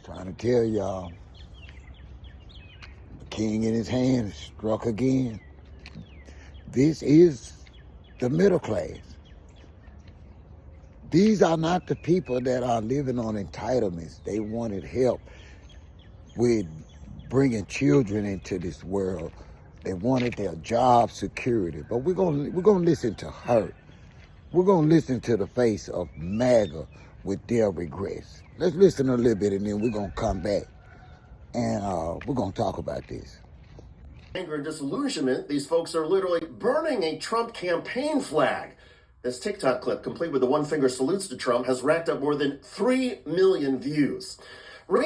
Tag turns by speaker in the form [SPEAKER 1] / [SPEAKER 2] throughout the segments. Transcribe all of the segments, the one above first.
[SPEAKER 1] Trying to tell y'all, the king in his hand struck again. This is the middle class. These are not the people that are living on entitlements. They wanted help with bringing children into this world. They wanted their job security. But we're gonna listen to her. We're gonna listen to the face of MAGA with their regrets. Let's listen a little bit, and then we're gonna come back and we're gonna talk about this.
[SPEAKER 2] Anger and disillusionment, these folks are literally burning a Trump campaign flag. This TikTok clip, complete with the one-finger salutes to Trump, has racked up more than 3 million views.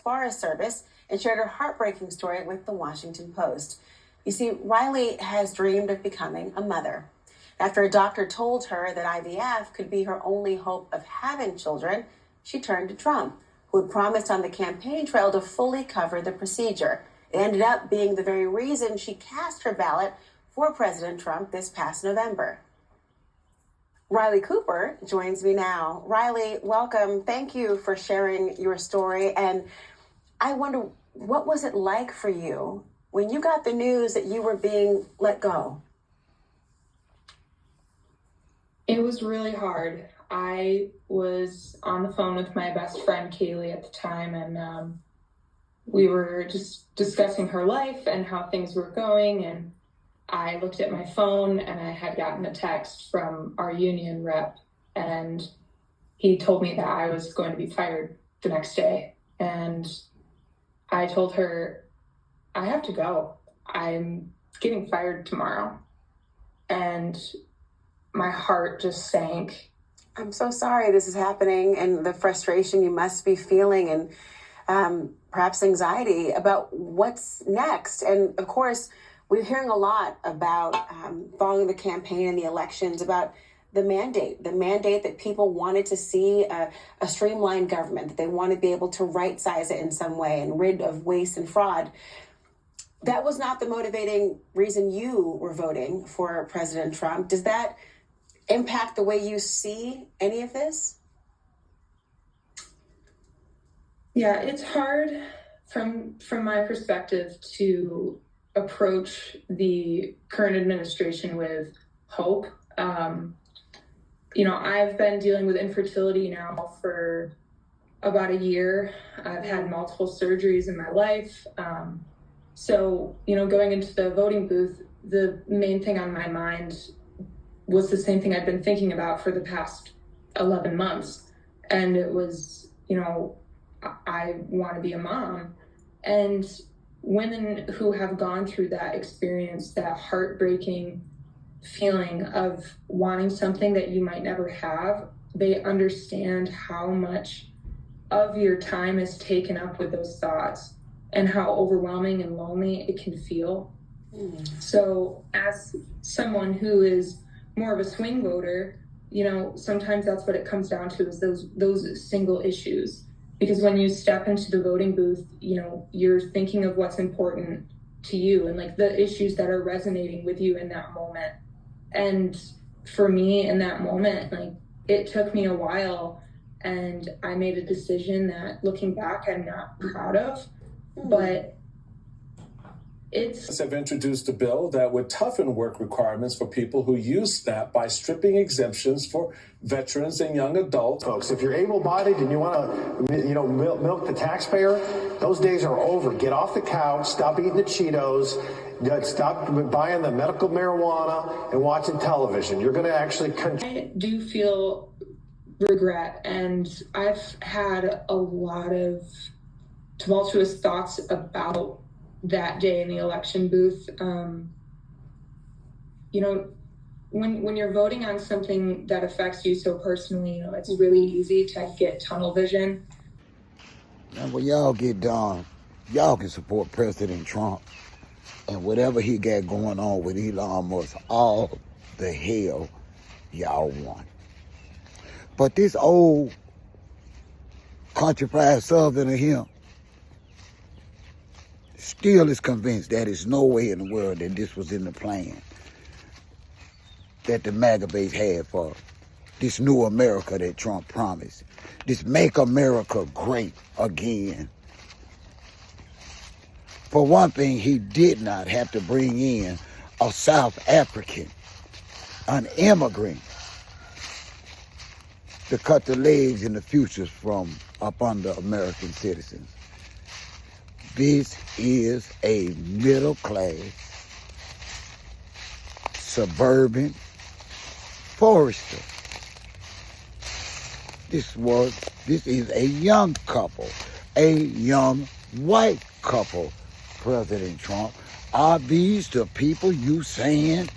[SPEAKER 3] Forest Service and shared her heartbreaking story with the Washington Post. You see, Riley has dreamed of becoming a mother. After a doctor told her that IVF could be her only hope of having children, she turned to Trump, who had promised on the campaign trail to fully cover the procedure. It ended up being the very reason she cast her ballot for President Trump this past November. Riley Cooper joins me now. Riley, welcome. Thank you for sharing your story. And I wonder, what was it like for you when you got the news that you were being let go?
[SPEAKER 4] It was really hard. I was on the phone with my best friend, Kaylee, at the time, and we were just discussing her life and how things were going. And I looked at my phone, and I had gotten a text from our union rep, and he told me that I was going to be fired the next day. And I told her, I have to go. I'm getting fired tomorrow. And my heart just sank.
[SPEAKER 3] I'm so sorry this is happening, and the frustration you must be feeling, and perhaps anxiety about what's next. And of course, we're hearing a lot about following the campaign and the elections, about the mandate that people wanted to see a streamlined government, that they want to be able to right size it in some way and rid of waste and fraud. That was not the motivating reason you were voting for President Trump. Does that impact the way you see any of this?
[SPEAKER 4] Yeah, it's hard from my perspective to approach the current administration with hope. I've been dealing with infertility now for about a year. I've had multiple surgeries in my life. So, going into the voting booth, the main thing on my mind was the same thing I'd been thinking about for the past 11 months. And it was, I want to be a mom. And women who have gone through that experience, that heartbreaking feeling of wanting something that you might never have, they understand how much of your time is taken up with those thoughts and how overwhelming and lonely it can feel. So as someone who is more of a swing voter, sometimes that's what it comes down to, is those single issues. Because when you step into the voting booth, you're thinking of what's important to you and like the issues that are resonating with you in that moment. And for me in that moment, like it took me a while, and I made a decision that looking back, I'm not proud of, but
[SPEAKER 5] have introduced a bill that would toughen work requirements for people who use SNAP by stripping exemptions for veterans and young adults.
[SPEAKER 6] Folks, if you're able-bodied and you want to, milk the taxpayer, those days are over. Get off the couch, stop eating the Cheetos, stop buying the medical marijuana and watching television. You're going to actually...
[SPEAKER 4] I do feel regret, and I've had a lot of tumultuous thoughts about that day in the election booth. When you're voting on something that affects you so personally, it's really easy to get tunnel vision.
[SPEAKER 1] And when y'all get done, y'all can support President Trump and whatever he got going on with Elon Musk, all the hell y'all want. But this old countrified southerner here still is convinced that there's no way in the world that this was in the plan that the MAGA base had for this new America that Trump promised. This make America great again For one thing, he did not have to bring in a South African, an immigrant, to cut the legs and the futures from up under American citizens. This is a middle class, suburban forester. This is a young couple, a young white couple, President Trump. Are these the people you saying,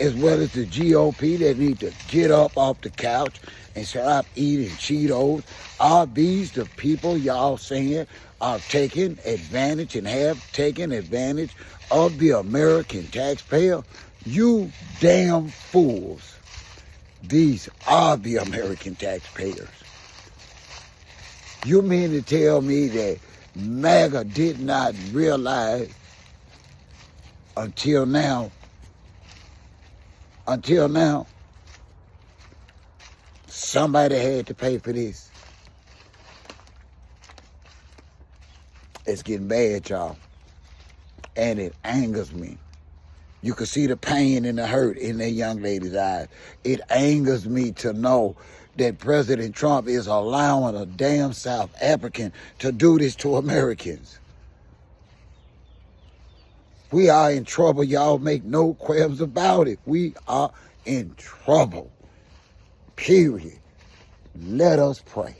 [SPEAKER 1] as well as the GOP, that need to get up off the couch and stop eating Cheetos? Are these the people y'all saying are taking advantage and have taken advantage of the American taxpayer? You damn fools. These are the American taxpayers. You mean to tell me that MAGA did not realize until now, somebody had to pay for this? It's getting bad, y'all. And it angers me. You can see the pain and the hurt in that young lady's eyes. It angers me to know that President Trump is allowing a damn South African to do this to Americans. We are in trouble, y'all. Make no qualms about it. We are in trouble. Period. Let us pray.